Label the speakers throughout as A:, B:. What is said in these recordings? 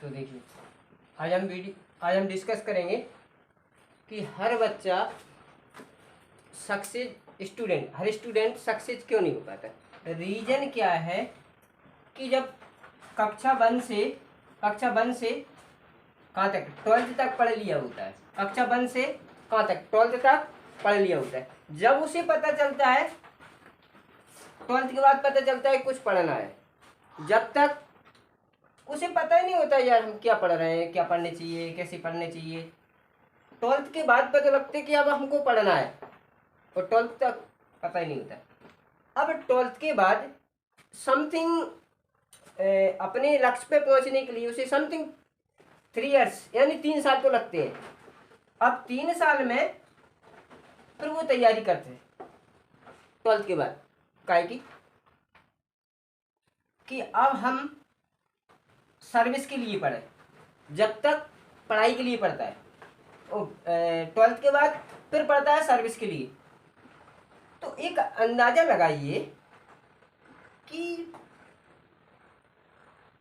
A: तो देखिए, आज हम डिस्कस करेंगे कि हर बच्चा सक्सेस स्टूडेंट, हर स्टूडेंट सक्सेस क्यों नहीं हो पाता। रीज़न क्या है कि जब कक्षा वन से कहाँ तक, 12th तक पढ़ लिया होता है, कक्षा वन से कहाँ तक, 12th तक पढ़ लिया होता है। जब उसे पता चलता है, 12th के बाद पता चलता है कुछ पढ़ना है, जब तक उसे पता ही नहीं होता यार हम क्या पढ़ रहे हैं, क्या पढ़ने चाहिए, कैसे पढ़ने चाहिए। 12th के बाद पता लगता है कि अब हमको पढ़ना है, और 12th तक पता ही नहीं होता। अब 12th के बाद समथिंग अपने लक्ष्य पे पहुंचने के लिए उसे समथिंग 3 years यानी 3 साल तो लगते हैं। अब 3 साल में फिर वो तैयारी करते हैं 12th के बाद, काहे कि अब हम सर्विस के लिए पढ़े, जब तक पढ़ाई के लिए पढ़ता है, 12th के बाद फिर पढ़ता है सर्विस के लिए। तो एक अंदाजा लगाइए कि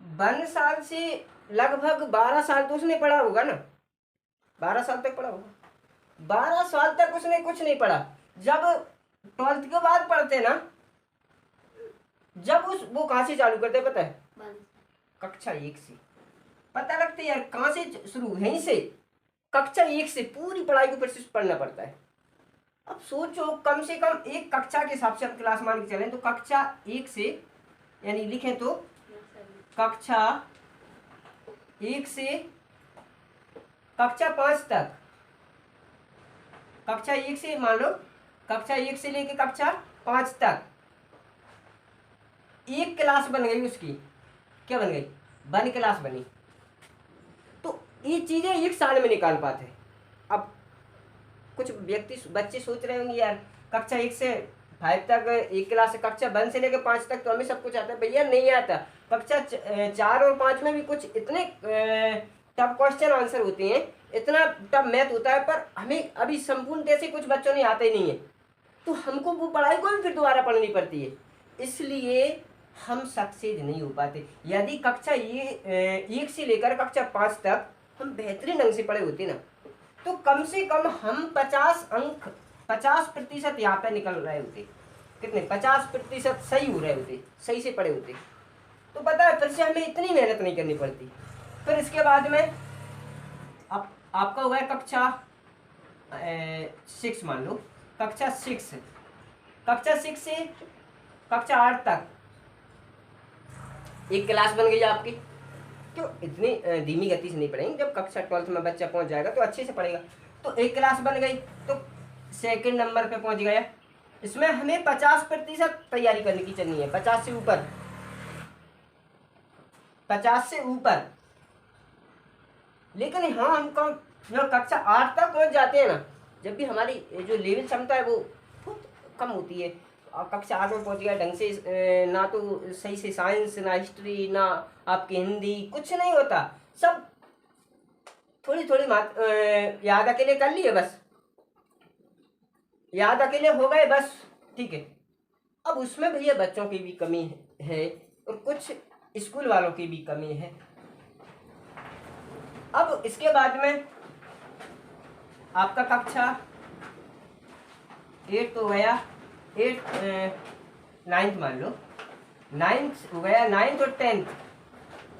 A: 1 साल से लगभग 12 साल तो उसने पढ़ा होगा ना, 12 साल तक पढ़ा होगा। 12 साल तक उसने कुछ नहीं पढ़ा। जब 12th के बाद पढ़ते ना, जब वो कहाँ से चालू करते पता है, कक्षा 1 से। पता लगता है यार कहाँ से शुरू, यहीं से कक्षा 1 से पूरी पढ़ाई को फिर से पढ़ना पड़ता है। अब सोचो, कम से कम एक कक्षा के हिसाब से हम क्लास मान के चलें तो कक्षा 1 से, यानी लिखें तो कक्षा 1 से कक्षा 5 तक, कक्षा 1 से मान लो, कक्षा 1 से लेके कक्षा 5 तक एक क्लास बन गई उसकी। क्या बन गई? 1 क्लास बनी। तो ये चीजें 1 साल में निकाल पाते हैं। अब कुछ बच्चे सोच रहे होंगे यार कक्षा 1 से 5 तक एक क्लास है, कक्षा 1 से लेकर 5 तक तो हमें सब कुछ आता है। भैया नहीं आता। कक्षा 4 और 5 में भी कुछ इतने टफ क्वेश्चन आंसर होते हैं, इतना टफ मैथ होता है, पर हमें अभी संपूर्ण से कुछ बच्चों ने आता ही नहीं है। तो हमको वो पढ़ाई को भी फिर दोबारा पढ़नी पड़ती है, इसलिए हम सक्सेस नहीं हो पाते। यदि कक्षा 1 से लेकर कक्षा 5 तक हम बेहतरीन ढंग से पढ़े होते ना, तो कम से कम हम 50 अंक, 50% यहाँ पे निकल रहे होते। कितने? 50% सही हो रहे होते, सही से पढ़े होते। तो पता है फिर से हमें इतनी मेहनत नहीं करनी पड़ती। फिर इसके बाद में अब आपका हुआ है कक्षा 6, मान लो कक्षा 6 से कक्षा 8 तक एक क्लास बन गई आपकी। क्यों इतनी धीमी गति से नहीं पढ़ेंगे, जब कक्षा 12th में बच्चा पहुंच जाएगा तो अच्छे से पढ़ेगा। तो एक क्लास बन गई तो सेकंड नंबर पे पहुंच गया। इसमें हमें 50% तैयारी करने की चलनी है, 50 से ऊपर, 50 से ऊपर। लेकिन हाँ, हमको जब कक्षा 8 तक पहुंच जाते हैं ना, जब भी हमारी जो लेवल क्षमता है वो बहुत कम होती है। और कक्षा 8 में पहुंच गया ढंग से, ना तो सही से साइंस, ना हिस्ट्री, ना आपकी हिंदी, कुछ नहीं होता। सब थोड़ी थोड़ी याद अकेले कर लिए, बस याद अकेले हो गए बस, ठीक है। अब उसमें भैया बच्चों की भी कमी है और कुछ स्कूल वालों की भी कमी है। अब इसके बाद में आपका कक्षा 8 तो गया, 9th मान लो, 9th हो गया, 9th और 10th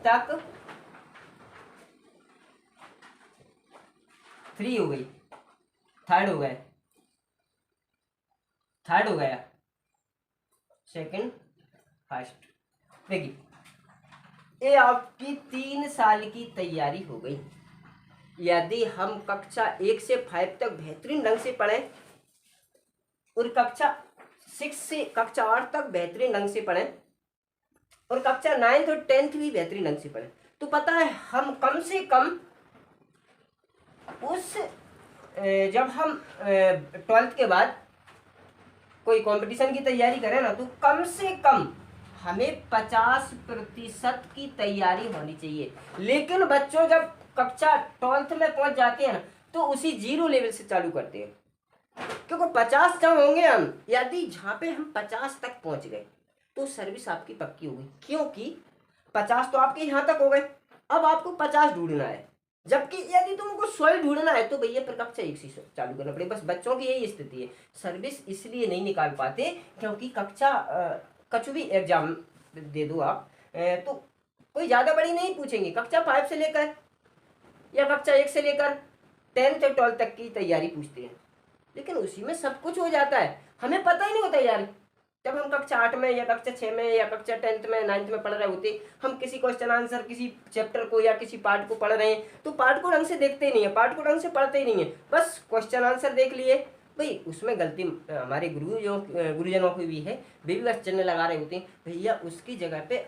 A: तक 3 हो गई, थर्ड हो गया, सेकंड, फर्स्ट। देखिए ये आपकी 3 साल की तैयारी हो गई। यदि हम कक्षा 1 से 5 तक बेहतरीन ढंग से पढ़ें और कक्षा 6 से कक्षा 8 तक बेहतरीन ढंग से पढ़ें और कक्षा 9th और 10th भी बेहतरीन ढंग से पढ़ें, तो पता है हम कम से कम उस जब हम 12th के बाद कोई कंपटीशन की तैयारी करें ना, तो कम से कम हमें 50% की तैयारी होनी चाहिए। लेकिन बच्चों जब कक्षा 12th में पहुंच जाते हैं ना, तो उसी 0 लेवल से चालू करते हैं। क्योंकि 50 जब होंगे हम, यदि जहाँ पे हम 50 तक पहुंच गए तो सर्विस आपकी पक्की हो गई। क्योंकि 50 तो आपके यहाँ तक हो गए, अब आपको 50 ढूंढना है, जबकि यदि तुमको 100 ही ढूंढना है तो भैया फिर कक्षा 1 से चालू करना पड़ेगा। बस बच्चों की यही स्थिति है, सर्विस इसलिए नहीं निकाल पाते क्योंकि कक्षा कछु भी एग्जाम दे दो आप तो कोई ज़्यादा बड़ी नहीं पूछेंगे, कक्षा 5 से लेकर या कक्षा 1 से लेकर 10th और 12th तक की तैयारी पूछते हैं, लेकिन उसी में सब कुछ हो जाता है, हमें पता ही नहीं होता यार। जब हम कक्षा 8 में या कक्षा 6 में या कक्षा 10th में 9th में पढ़ रहे होते, हम किसी क्वेश्चन आंसर किसी चैप्टर को या किसी पार्ट को पढ़ रहे हैं तो पार्ट को ढंग से देखते ही नहीं है, पार्ट को ढंग से पढ़ते ही नहीं है, बस क्वेश्चन आंसर देख लिए भाई, उसमें गलती हमारे गुरुजनों की भी है, वे भी बस चिन्ह लगा रहे होते हैं। भैया उसकी जगह पे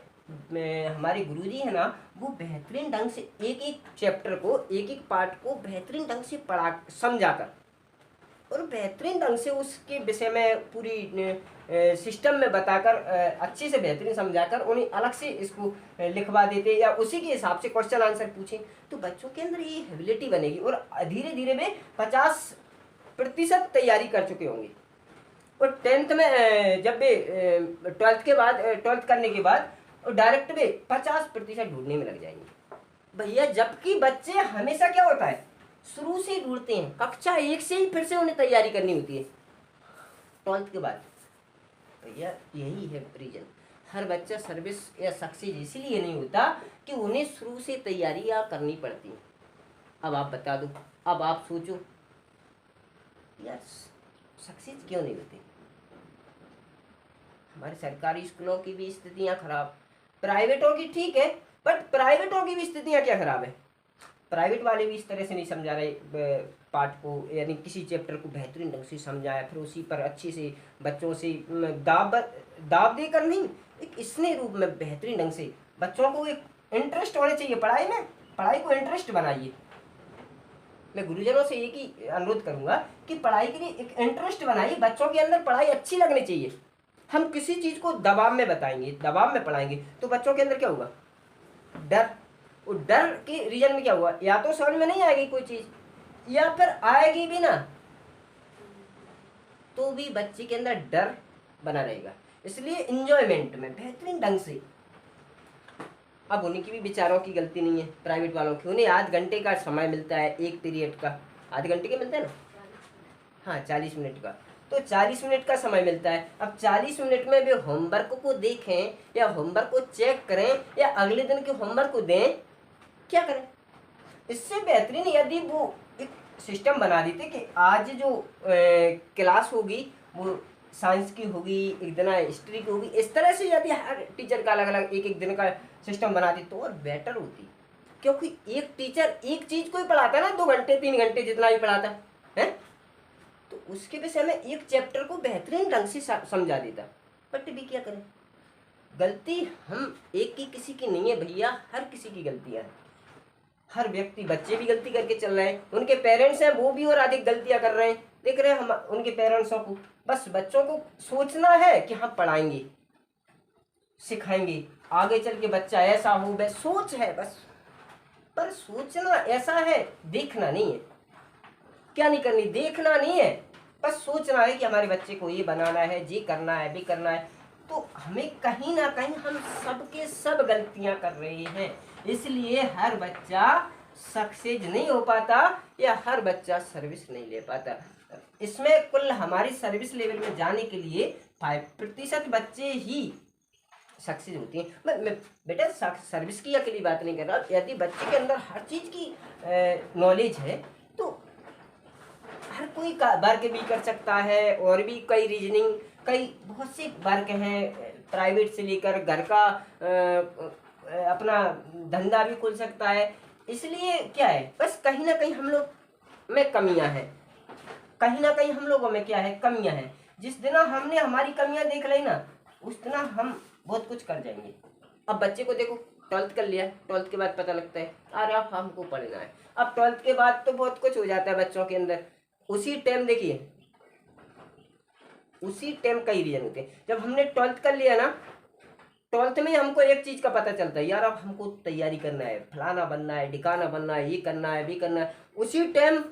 A: हमारे गुरुजी है ना, वो बेहतरीन ढंग से एक एक चैप्टर को एक एक पार्ट को बेहतरीन ढंग से पढ़ा समझाकर और बेहतरीन ढंग से उसके विषय में पूरी सिस्टम में बताकर अच्छे से बेहतरीन समझाकर उन्हें अलग से इसको लिखवा देते या उसी के हिसाब से क्वेश्चन आंसर पूछें तो बच्चों के अंदर ये एबिलिटी बनेगी और धीरे धीरे वे 50% तैयारी कर चुके होंगे। और 10th में जब वे 12th के बाद 12th करने के बाद और डायरेक्ट वे 50% ढूंढने में लग जाएंगे भैया, जबकि बच्चे हमेशा क्या होता है शुरू से ढूंढते हैं, कक्षा 1 से ही फिर से उन्हें तैयारी करनी होती है 12th के बाद। भैया यही है रीजन, हर बच्चा सर्विस या सक्सेस इसलिए नहीं होता कि उन्हें शुरू से तैयारियां करनी पड़ती हैं। अब आप बता दो, अब आप सोचो यार सक्सेस क्यों नहीं होते। हमारे सरकारी स्कूलों की भी स्थितियां खराब, प्राइवेटों की ठीक है, बट प्राइवेटों की भी स्थितियां क्या खराब है। प्राइवेट वाले भी इस तरह से नहीं समझा रहे पाठ को, यानी किसी चैप्टर को बेहतरीन ढंग से समझाया फिर उसी पर अच्छे से बच्चों से दाब देकर नहीं, एक स्नेह रूप में बेहतरीन ढंग से बच्चों को एक इंटरेस्ट होना चाहिए पढ़ाई में, पढ़ाई को इंटरेस्ट बनाइए। मैं गुरुजनों से एक ही अनुरोध करूंगा कि पढ़ाई के लिए एक इंटरेस्ट बनाइए, बच्चों के अंदर पढ़ाई अच्छी लगनी चाहिए। हम किसी चीज़ को दबाव में बताएंगे, दबाव में पढ़ाएंगे तो बच्चों के अंदर क्या होगा, डर। और डर के रीजन में क्या हुआ, या तो समझ में नहीं आएगी कोई चीज़ या फिर आएगी भी ना तो भी बच्चे के अंदर डर बना रहेगा। इसलिए इंजॉयमेंट में बेहतरीन ढंग से, अब उन्हीं की भी बेचारों की गलती नहीं है प्राइवेट वालों की, उन्हें आध घंटे का समय मिलता है एक पीरियड का, आधे घंटे का मिलता है ना, हाँ 40 मिनट का, तो 40 मिनट का समय मिलता है। अब 40 मिनट में वे होमवर्क को देखें या होमवर्क को चेक करें या अगले दिन के होमवर्क को दें, क्या करें। इससे बेहतरीन यदि वो एक सिस्टम बना देते कि आज जो क्लास होगी वो साइंस की होगी, एक दिन हिस्ट्री की होगी, इस तरह से यदि हर टीचर का अलग अलग एक एक दिन का सिस्टम बनाती तो और बेटर होती। क्योंकि एक टीचर एक चीज़ को ही पढ़ाता है ना 2 घंटे 3 घंटे जितना भी पढ़ाता है, तो उसके विषय में एक चैप्टर को बेहतरीन ढंग से समझा देता। बट भी क्या करें, गलती हम एक की किसी की नहीं है भैया, हर किसी की गलतियाँ हैं, हर व्यक्ति, बच्चे भी गलती करके चल रहे हैं, उनके पेरेंट्स हैं वो भी और अधिक गलतियां कर रहे हैं, देख रहे हैं हम उनके पेरेंट्सों को। बस बच्चों को सोचना है कि हम पढ़ाएंगे सिखाएंगे, आगे चल के बच्चा ऐसा हो, बस सोच है बस, पर सोचना ऐसा है, देखना नहीं है। क्या नहीं करनी, देखना नहीं है, बस सोचना है कि हमारे बच्चे को ये बनाना है, ये करना है, भी करना है। तो हमें कहीं ना कहीं हम सबके सब गलतियां कर रहे हैं, इसलिए हर बच्चा सक्सेस नहीं हो पाता या हर बच्चा सर्विस नहीं ले पाता। इसमें कुल हमारी सर्विस लेवल में जाने के लिए 5% बच्चे ही सक्सेस होती हैं। मैं बेटा सर्विस की अकेली बात नहीं कर रहा, यदि बच्चे के अंदर हर चीज़ की नॉलेज है तो हर कोई वर्क भी कर सकता है, और भी कई रीजनिंग, कई बहुत से वर्क हैं, प्राइवेट से लेकर घर का अपना धंधा भी खोल सकता है। इसलिए क्या है, बस कहीं ना कहीं हम लोग में कमियां हैं, कहीं ना कहीं हम लोगों में क्या है, कमियां हैं। जिस दिन हमने हमारी कमियां देख ली ना, उस दिन हम बहुत कुछ कर जाएंगे। अब बच्चे को देखो 12th कर लिया, 12th के बाद पता लगता है अरे अब हमको पढ़ना है। अब 12th के बाद तो बहुत कुछ हो जाता है बच्चों के अंदर। उसी टाइम देखिए, उसी टाइम कई रीजन होते हैं। जब हमने 12th कर लिया ना, 12th में हमको एक चीज़ का पता चलता है, यार अब हमको तैयारी करना है, फलाना बनना है, ढिकाना बनना है, ये करना है, भी करना है। उसी टाइम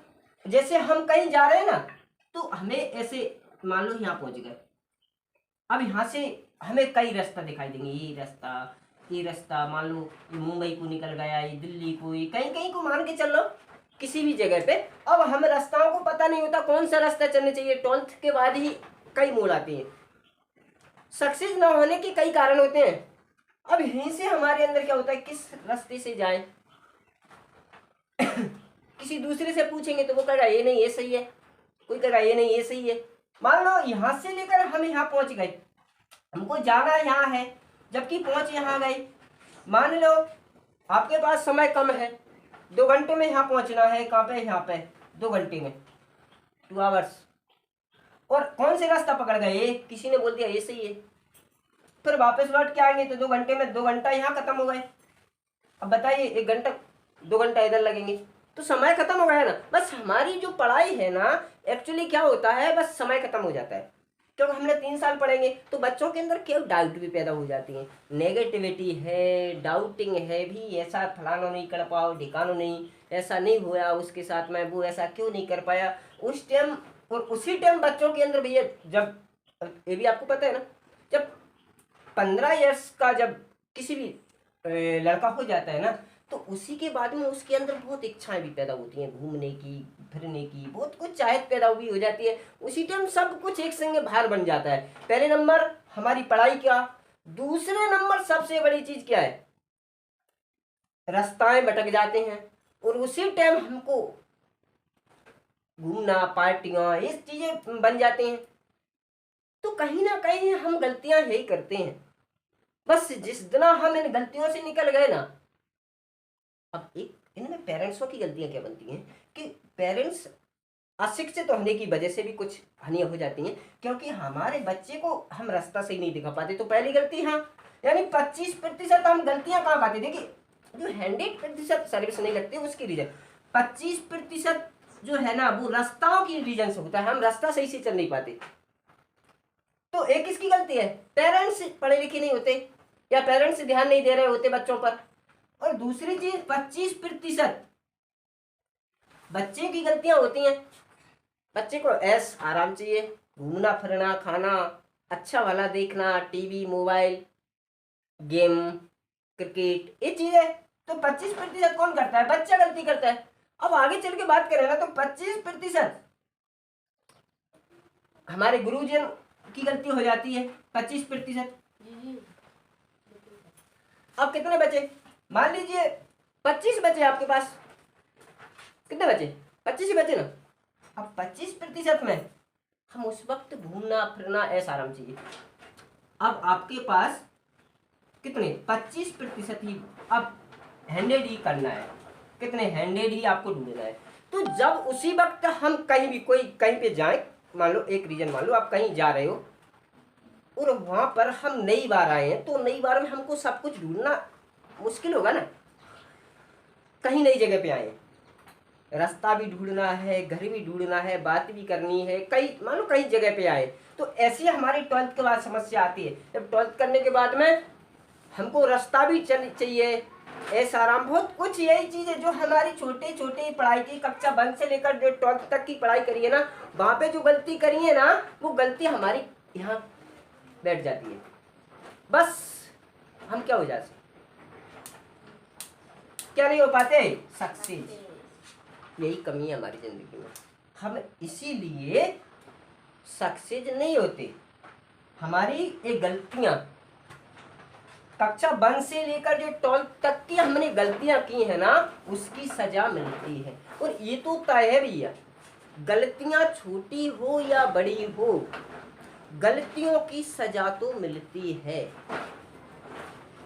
A: जैसे हम कहीं जा रहे हैं ना, तो हमें ऐसे मान लो यहाँ पहुँच गए, अब यहाँ से हमें कई रास्ता दिखाई देंगे, ये रास्ता, ये रास्ता मान लो ये मुंबई को निकल गया, ये दिल्ली को, ये कहीं कहीं को मान के चल लो, किसी भी जगह पे। अब हमें रास्ताओं को पता नहीं होता कौन सा रास्ता चलना चाहिए, 12th के बाद ही कई मोड़ आती हैं। सक्सेस ना होने के कई कारण होते हैं। अब यहीं से हमारे अंदर क्या होता है, किस रास्ते से जाए। किसी दूसरे से पूछेंगे तो वो कहेगा ये नहीं ये सही है, कोई कहेगा ये नहीं ये सही है। मान लो यहाँ से लेकर हम यहाँ पहुंच गए, हमको जाना यहाँ है, जबकि पहुंच यहाँ गए। मान लो आपके पास समय कम है, 2 घंटे में यहाँ पहुंचना है। कहाँ पे, यहाँ पे 2 घंटे में, 2 आवर्स। और कौन से रास्ता पकड़ गए, ये किसी ने बोल दिया ये सही है, फिर वापस लौट के आएंगे तो 2 घंटे में 2 घंटा यहाँ खत्म हो गए। अब बताइए 1 घंटा 2 घंटा इधर लगेंगे, तो समय खत्म हो गया ना। बस हमारी जो पढ़ाई है ना, एक्चुअली क्या होता है, बस समय खत्म हो जाता है। क्योंकि हमने 3 साल पढ़ेंगे तो बच्चों के अंदर क्या डाउट भी पैदा हो जाती है, नेगेटिविटी है, डाउटिंग है भी, ऐसा फलाना नहीं कर पाओ, ढिकानो नहीं, ऐसा नहीं हुआ उसके साथ में, वो ऐसा क्यों नहीं कर पाया उस टाइम। और उसी टाइम बच्चों के अंदर भैया, जब ये भी आपको पता है ना, जब 15 ईयर्स का जब किसी भी लड़का हो जाता है ना, तो उसी के बाद में उसके अंदर बहुत इच्छाएं भी पैदा होती हैं, घूमने की, फिरने की, बहुत कुछ चाहत पैदा भी हो जाती है। उसी टाइम सब कुछ एक संगे भार बन जाता है। पहले नंबर हमारी पढ़ाई क्या, दूसरे नंबर सबसे बड़ी चीज क्या है, रास्ताएं भटक जाते हैं। और उसी टाइम हमको घूमना, पार्टियां, ये चीजें बन जाते हैं। तो कहीं ना कहीं हम गलतियां यही करते हैं। बस जिस दिन हम इन गलतियों से निकल गए ना, अब एक इनमें पेरेंट्सों की गलतियां क्या बनती हैं कि पेरेंट्स अशिक्षित होने की वजह से भी कुछ हानियां हो जाती हैं, क्योंकि हमारे बच्चे को हम रास्ता सही नहीं दिखा पाते। तो पहली गलती, हाँ, यानी 25% हम गलतियां कहाँ पाते। देखिए जो 100% सर्विस नहीं लगती उसकी रीजन 25% जो है ना, वो रास्ताओं की रीजन से होता है। हम रास्ता सही से चल नहीं पाते। तो एक किसकी गलती है, पेरेंट्स पढ़े लिखे नहीं होते, या पेरेंट्स ध्यान नहीं दे रहे होते बच्चों पर। और दूसरी चीज 25% बच्चे की गलतियां होती हैं। बच्चे को ऐश आराम चाहिए, घूमना फिरना, खाना अच्छा भला देखना, टीवी, मोबाइल, गेम, क्रिकेट, ये चीजें। तो 25% कौन करता है, बच्चा गलती करता है। अब आगे चल के बात करें ना, तो 25% हमारे गुरुजन की गलती हो जाती है, 25%। अब कितने बचे, मान लीजिए 25 बचे आपके पास, कितने बचे, 25 ही बचे ना। अब 25% में हम उस वक्त घूमना फिरना ऐसा आराम चाहिए। अब आपके पास कितने, 25% ही अब हैंडेड ही करना है, कितने हैंडेड ही आपको ढूंढना है। तो जब उसी वक्त हम कहीं भी कोई कहीं पे जाए, मान लो एक रीजन, मान लो आप कहीं जा रहे हो और वहां पर हम नई बार आए हैं, तो नई बार में हमको सब कुछ ढूंढना मुश्किल होगा ना। कहीं नई जगह पे आए हैं, रास्ता भी ढूंढना है, घर भी ढूंढना है, बात भी करनी है, कई मान लो कई जगह पे आए। तो ऐसी हमारी 12th के बाद समस्या आती है। जब 12th करने के बाद में हमको रास्ता भी चाहिए, ऐसा आराम, बहुत कुछ यही चीजें जो हमारी छोटे छोटे पढ़ाई की कक्षा 1 से लेकर जो 12th तक की पढ़ाई करी है ना, वहां पे जो गलती करी है ना, वो गलती हमारी यहाँ बैठ जाती है। बस हम क्या हो जाते, क्या नहीं हो पाते, सक्सेस। यही कमी है हमारी जिंदगी में, हम इसीलिए सक्सेस नहीं होते। हमारी ये गलतियां कक्षा 1 से लेकर जो 12th तक की हमने गलतियां की है ना, उसकी सजा मिलती है। और ये तो तय है भैया, गलतियां छोटी हो या बड़ी हो, गलतियों की सजा तो मिलती है।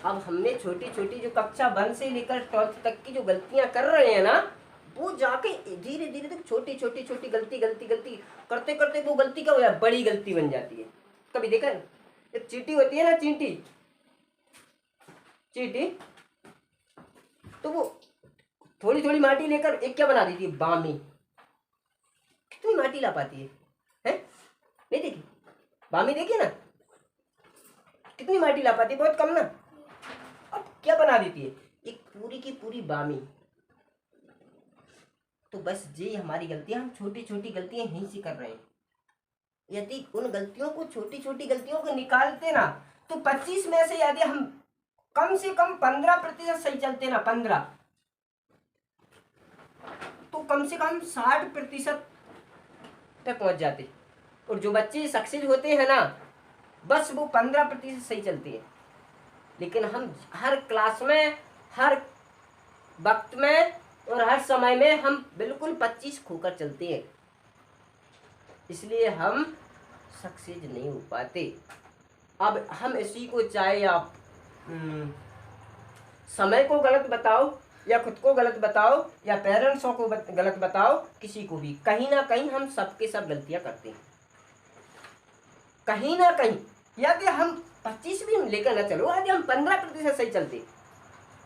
A: अब हमने छोटी छोटी जो कक्षा 1 से लेकर 12th तक की जो गलतियां कर रहे हैं ना, वो जाके धीरे धीरे तक छोटी छोटी छोटी गलती करते करते वो गलती क्या हो जाए, बड़ी गलती बन जाती है। कभी देखा है, एक चींटी होती है ना, चींटी, तो वो थोड़ी थोड़ी माटी लेकर एक क्या बना देती है, बामी। कितनी माटी ला पाती है? नहीं देखी बामी, देखिए ना कितनी माटी ला पाती है, बहुत कम ना। अब क्या बना देती है, एक पूरी की पूरी बामी। तो बस ये हमारी गलतियां, हम छोटी छोटी गलतियां यहीं से कर रहे हैं। यदि उन गलतियों को, छोटी छोटी गलतियों को निकालते ना, तो 25 में से यदि हम कम से कम 15% सही चलते ना, 15, तो कम से कम 60% पे पहुंच जाते। और जो बच्चे सक्सेस होते हैं ना, बस वो 15% सही चलती है। लेकिन हम हर क्लास में, हर वक्त में और हर समय में हम बिल्कुल 25 खोकर चलते हैं, इसलिए हम सक्सेस नहीं हो पाते। अब हम इसी को, चाहे आप समय को गलत बताओ या खुद को गलत बताओ या पेरेंट्सों को गलत बताओ, किसी को भी, कहीं ना कहीं हम सबके सब गलतियां करते हैं, कहीं ना कहीं। यदि हम 25 भी लेकर ना चलो, यदि हम 15% सही चलते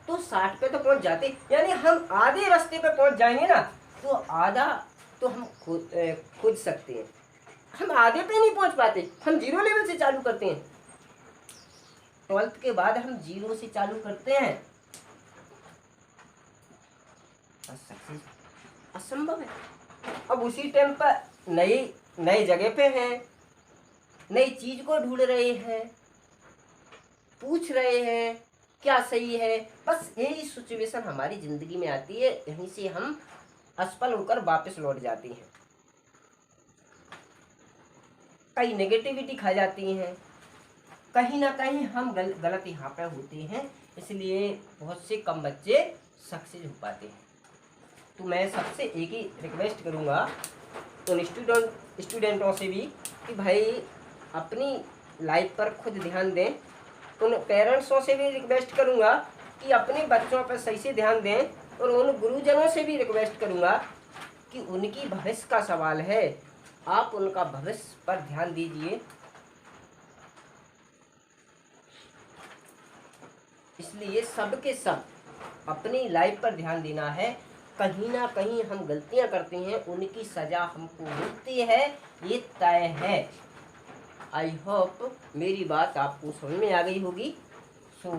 A: तो 60 पे तो पहुंच जाते। यानी हम आधे रास्ते पे पहुंच जाएंगे ना, तो आधा तो हम खोज सकते हैं। हम आधे पे नहीं पहुंच पाते, हम 0 लेवल से चालू करते हैं, 12th के बाद हम 0 से चालू करते हैं, सक्सेस असंभव है। अब उसी टाइम पर नई जगह पे हैं, नई चीज को ढूंढ रहे हैं, पूछ रहे हैं क्या सही है, बस यही सिचुएशन हमारी जिंदगी में आती है, यहीं से हम असफल होकर वापस लौट जाते हैं। कई नेगेटिविटी खा जाती हैं, कहीं ना कहीं हम गलत यहाँ पे होते हैं, इसलिए बहुत से कम बच्चे सक्सेस हो पाते हैं। तो मैं सबसे एक ही रिक्वेस्ट करूँगा उन स्टूडेंटों से भी कि भाई अपनी लाइफ पर खुद ध्यान दें। उन पेरेंट्सों से भी रिक्वेस्ट करूँगा कि अपने बच्चों पर सही से ध्यान दें, और उन गुरुजनों से भी रिक्वेस्ट करूँगा कि उनकी भविष्य का सवाल है, आप उनका भविष्य पर ध्यान दीजिए। इसलिए सबके सब अपनी लाइफ पर ध्यान देना है। कहीं ना कहीं हम गलतियां करते हैं, उनकी सजा हमको मिलती है, ये तय है। आई होप मेरी बात आपको समझ में आ गई होगी। सो